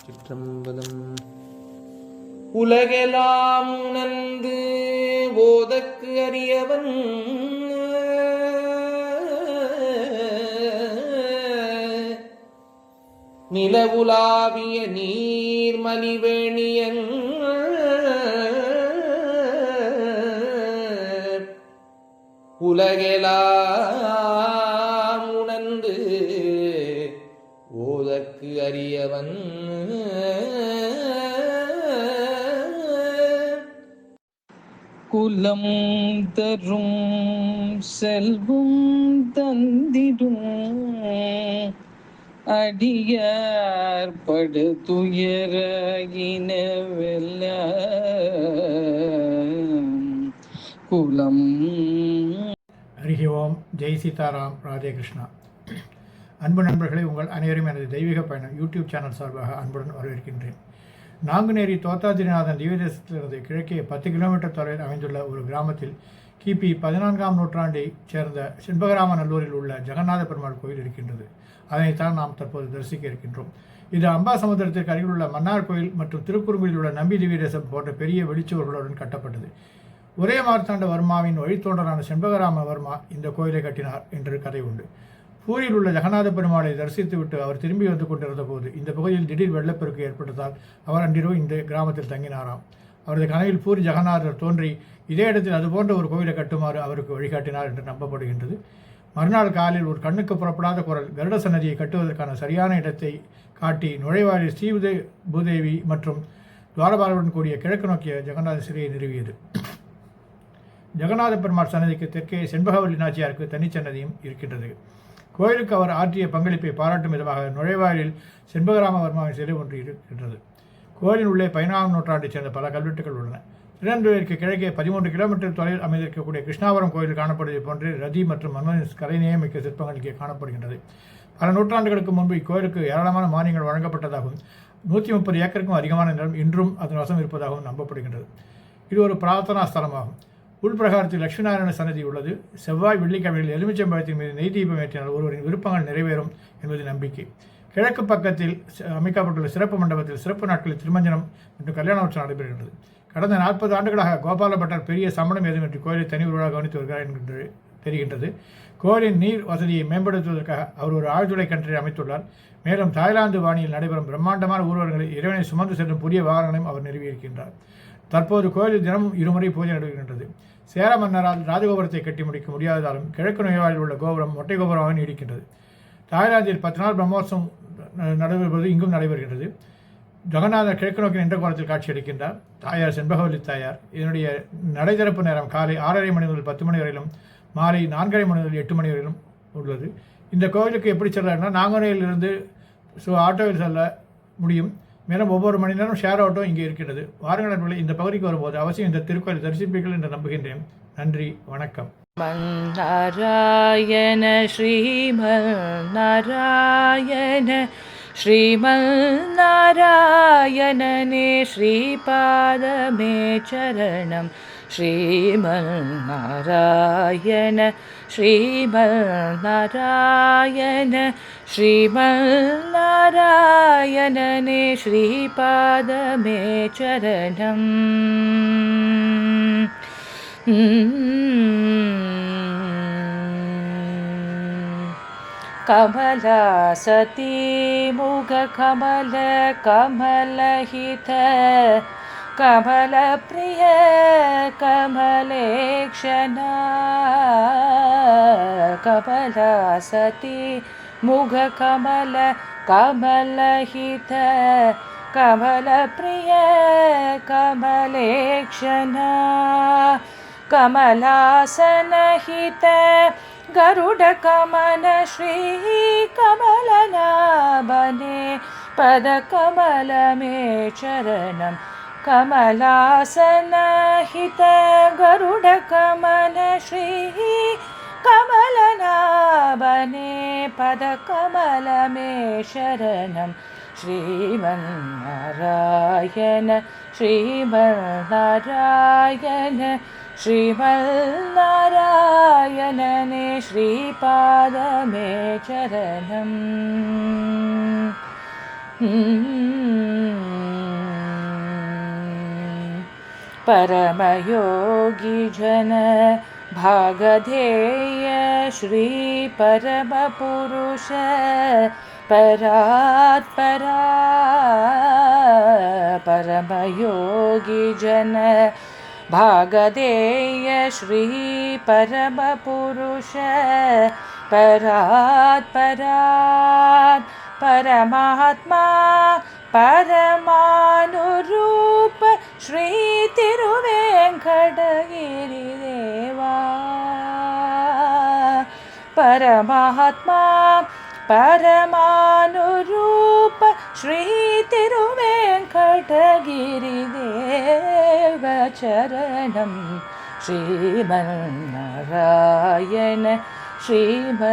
சிற்றம்பலம். உலகெல்லாம் உணர்ந்து ஓதற்கு அறியவன் நிலவுலாவிய நீர்மலிவேணியன் உலகெல்லாம் உணர்ந்து ஓதற்கு அறியவன் குலம் தரும் செல்வம் தந்திடும் அடியார் படு துயர இனவெல்ல குலம். ஹரி ஓம். ஜெய் சீதாராம். ராதே கிருஷ்ணா. அன்பு நண்பர்களை, உங்கள் அனைவரும் எனது தெய்வீக பயணம் யூடியூப் சேனல் சார்பாக அன்புடன் வரவேற்கின்றேன். நாங்குநேரி தோத்தாதிரிநாதன் திவ்யதேசத்திலிருந்து கிழக்கே 10 கிலோமீட்டர் தொலைவில் அமைந்துள்ள ஒரு கிராமத்தில் கிபி 14ஆம் நூற்றாண்டைச் சேர்ந்த செண்பகராமநல்லூரில் உள்ள ஜெகநாத பெருமாள் கோயில் இருக்கின்றது. அதனைத்தான் நாம் தற்போது தரிசிக்க இருக்கின்றோம். இது அம்பாசமுத்திரத்திற்கு அருகில் உள்ள மன்னார் கோயில் மற்றும் திருக்குறுங்குடியில் உள்ள நம்பி திவ்யதேசம் போன்ற பெரிய வெளிச்சுவர்களுடன் கட்டப்பட்டது. ஒரே மார்த்தாண்ட வர்மாவின் வழித்தோன்றலான செண்பகராம வர்மா இந்த கோயிலை கட்டினார் என்று கதை உண்டு. பூரியில் உள்ள ஜெகநாத பெருமாளை தரிசித்துவிட்டு அவர் திரும்பி வந்து கொண்டிருந்த போது இந்த பகுதியில் திடீர் வெள்ளப்பெருக்கு ஏற்பட்டதால் அவர் அன்றிரவு இந்த கிராமத்தில் தங்கினாராம். அவரது கனவில் பூரி ஜெகநாதர் தோன்றி இதே இடத்தில் அதுபோன்ற ஒரு கோயிலை கட்டுமாறு அவருக்கு வழிகாட்டினார் என்று நம்பப்படுகின்றது. மறுநாள் காலையில் ஒரு கண்ணுக்கு புறப்படாத குரல் கருட சன்னதியை கட்டுவதற்கான சரியான இடத்தை காட்டி நுழைவாயில் ஸ்ரீ பூதேவி மற்றும் துவாரபாலருடன் கூடிய கிழக்கு நோக்கிய ஜெகநாத சிலையை நிறுவியது. ஜெகநாத பெருமாள் சன்னதிக்கு தெற்கே செண்பகவல்லி நாச்சியாருக்கு தனிச்சன்னதியும் இருக்கின்றது. கோயிலுக்கு அவர் ஆற்றிய பங்களிப்பை பாராட்டும் விதமாக நுழைவாயிலில் செண்பகராமவர்மாவின் சிலை ஒன்று இருக்கின்றது. கோயிலின் உள்ளே 15ஆம் நூற்றாண்டைச் சேர்ந்த பல கல்வெட்டுகள் உள்ளன. திருநெல்வேலிக்கு கிழக்கே 13 கிலோமீட்டர் தொலைவில் அமைந்திருக்கக்கூடிய கிருஷ்ணாபுரம் கோயில் காணப்படுவதை போன்று ரதி மற்றும் மன்மனின் கலை நியமிக்க சிற்பங்கள் இங்கே காணப்படுகின்றது. பல நூற்றாண்டுகளுக்கு முன்பு இக்கோயிலுக்கு ஏராளமான மானியங்கள் வழங்கப்பட்டதாகவும் 130 ஏக்கருக்கும் அதிகமான நிலம் இன்றும் அதன் வசம் இருப்பதாகவும் நம்பப்படுகின்றது. இது ஒரு பிரார்த்தனா ஸ்தலமாகும். உள்பிரகாரத்தில் லட்சுமிநாராயண சன்னதி உள்ளது. செவ்வாய் வெள்ளிக்கிழமையில் எலுமிச்சம்பழத்தின் மீது நெய் தீபம் ஏற்றினால் ஒருவரின் விருப்பங்கள் நிறைவேறும் என்பது நம்பிக்கை. கிழக்கு பக்கத்தில் அமைக்கப்பட்டுள்ள சிறப்பு மண்டபத்தில் சிறப்பு நாட்களில் திருமஞ்சனம் மற்றும் கல்யாண உற்சவம் நடைபெறுகின்றது. கடந்த 40 ஆண்டுகளாக கோபால பட்டர் பெரிய சம்பளம் ஏதுமின்றி கோயிலை தனி உருவாக கவனித்து வருகிறார் என்று தெரிகின்றது. கோயிலின் நீர் வசதியை மேம்படுத்துவதற்காக அவர் ஒரு ஆழ்துளை கிணற்றை அமைத்துள்ளார். மேலும் தாய்லாந்து வாணியில் நடைபெறும் பிரம்மாண்டமான ஊர்வலங்களை இறைவனை சுமந்து செல்லும் புதிய வாகனங்களையும் அவர் நிறுவியிருக்கின்றார். தற்போது கோயிலில் தினமும் 2 முறை பூஜை நடைபெறுகின்றது. சேர மன்னரால் ராஜகோபுரத்தை கட்டி முடிக்க முடியாததாலும் கிழக்கு நுழைவாயில் உள்ள கோபுரம் மொட்டை கோபுரமாக நீடிக்கின்றது. தாய்லாந்தில் 10 நாள் பிரம்மோற்சவம் நடைபெறுவது இங்கும் நடைபெறுகின்றது. ஜெகநாதர் கிழக்கு நோக்கி நின்ற கோலத்தில் காட்சியளிக்கின்றார். தாயார் செண்பகவல்லி தாயார். இதனுடைய நடைதிறப்பு நேரம் காலை 6:30 மணி முதல் 10 மணி வரையிலும் மாலை 4:30 மணி முதல் 8 மணி வரையிலும் உள்ளது. இந்த கோவிலுக்கு எப்படி செல்லனா நாங்குநேரியிலிருந்து ஆட்டோவில் செல்ல முடியும். மேலும் ஒவ்வொரு மணி நேரம் ஷேர் ஆட்டோ இங்கே இருக்கின்றது. வாருங்கள் நண்பர்களே, இந்த பகுதிக்கு வரும்போது அவசியம் இந்த திருக்கோயில் தரிசிப்பீர்கள் என்று நம்புகின்றேன். நன்றி, வணக்கம். நாராயண ஸ்ரீமல் நாராயண ஸ்ரீமல் நாராயணனே ஸ்ரீபாதமே சரணம். ஸ்ரீமல் நாராயண ஸ்ரீமல் நாராயண ஸ்ரீமல் நாராயணனே ஸ்ரீபாதமே சரணம். கமலா சதி முக கமல கமலஹித கமல பிரிய கமலேக்ஷணா. கமலா சதி முக கமல கமலஹித கமல பிரிய கமலேக்ஷணா. கமலாசனஹித गरुड कमल श्री कमलनाभने पद कमल में चरणम. कमलासनहित गरुड कमल श्री कमलनाभने पद कमल में शरणम. श्रीमन्नारायण श्रीमन्नारायण श्रीमन्नारायणने श्रीपाद में चरणम. परमयोगी जन भागधेय श्री परमपुरुष परात्परा परमयोगी जन भागधेय श्री परमपुरुष परात्परात् परमात्मा परमानुरूप श्री तिरुवेंकटगिरि देवा परमात्मा परमानुरूप श्री तिरुवेंकटगिरि देव चरणं श्रीमन्नारायण श्रीमन्नारायण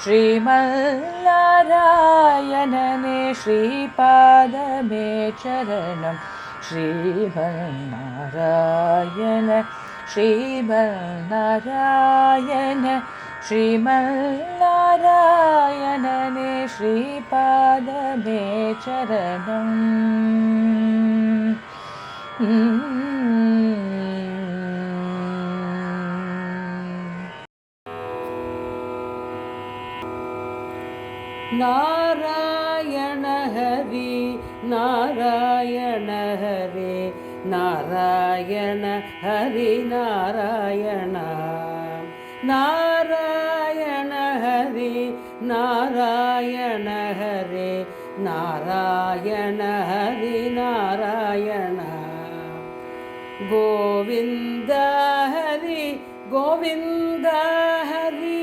श्रीमन्नारायणने श्रीपादमे चरणं श्रीमन्नारायण श्रीमन्नारायण श्रीमन्नारायणने श्रीपादमे चरणम् नारायण हरि नारायण हरे नारायण हरि नारायण नारायण हरि नारायण हरे नारायण हरि नारायण गोविंद हरि गोविंद हरि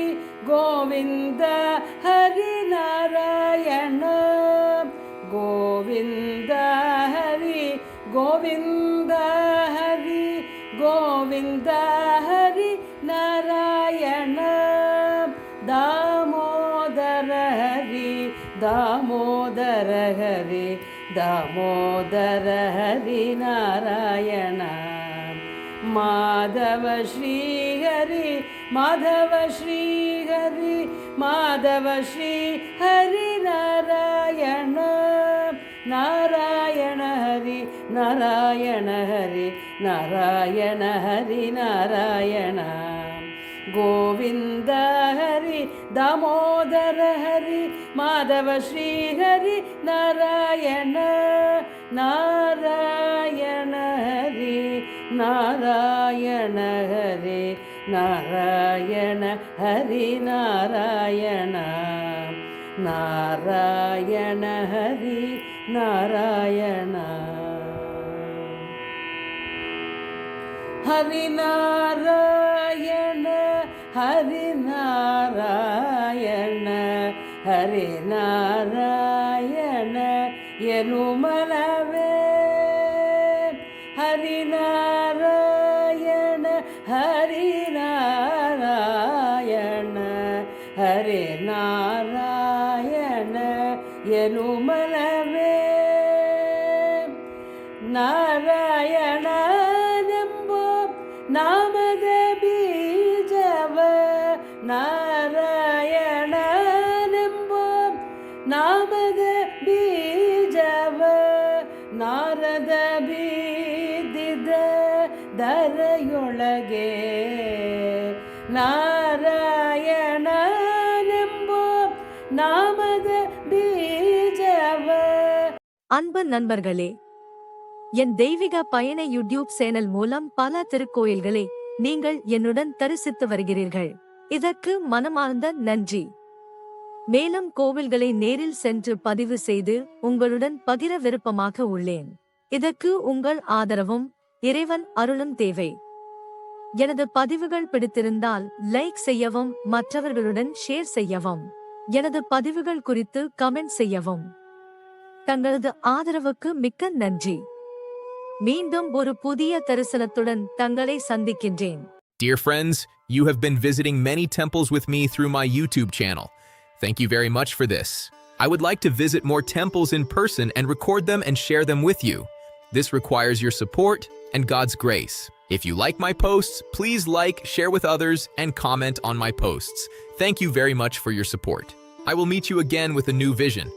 गोविंद हरि नारायण गोविंद हरि गोविंद हरि गोविंद हरि नारायण दामोदर हरि दामोदर हरि दामोदर हरि नारायण माधव श्री हरि माधव श्री हरि माधव श्री हरि नारायण नारायण हरि नारायण हरि नारायण हरि नारायण गोविंद हरि दामोदर हरि माधव श्री हरि नारायण नारायण हरि नारायण हरि नारायण हरि नारायण नारायण हरि नारायण हरि नारायण हरि नारायण हरि नारायण यनुमलवे हरि नारायण हरि नारायण हरि नारायण यनुमलवे नारायण नामद बीजव नारायणನೆಂಬೋ ನಾಮದ ಬೀಜವ ನಾರದ ಬೀದಿದ ದರೆಯೊಳಗೆ நாராயணனெம்போ நாமத பீஜவ. அன்பு நண்பர்களே, என் தெய்வீக பயண யூடியூப் சேனல் மூலம் பல திருக்கோயில்களை நீங்கள் என்னுடன் தரிசித்து வருகிறீர்கள். இதற்கு மனமார்ந்த நன்றி. மேலும் கோவில்களை நேரில் சென்று பதிவு செய்து உங்களுடன் பகிர விருப்பமாக உள்ளேன். இதற்கு உங்கள் ஆதரவும் இறைவன் அருளும் தேவை. எனது பதிவுகள் பிடித்திருந்தால் லைக் செய்யவும், மற்றவர்களுடன் ஷேர் செய்யவும், எனது பதிவுகள் குறித்து கமெண்ட் செய்யவும். தங்களது ஆதரவுக்கு மிக்க நன்றி. மீண்டும் ஒரு புதிய தரிசனத்துடன் தங்களை சந்திக்கின்றேன். Dear friends, you have been visiting many temples with me through my YouTube channel. Thank you very much for this. I would like to visit more temples in person and record them and share them with you. This requires your support and God's grace. If you like my posts, please like, share with others, and comment on my posts. Thank you very much for your support. I will meet you again with a new vision.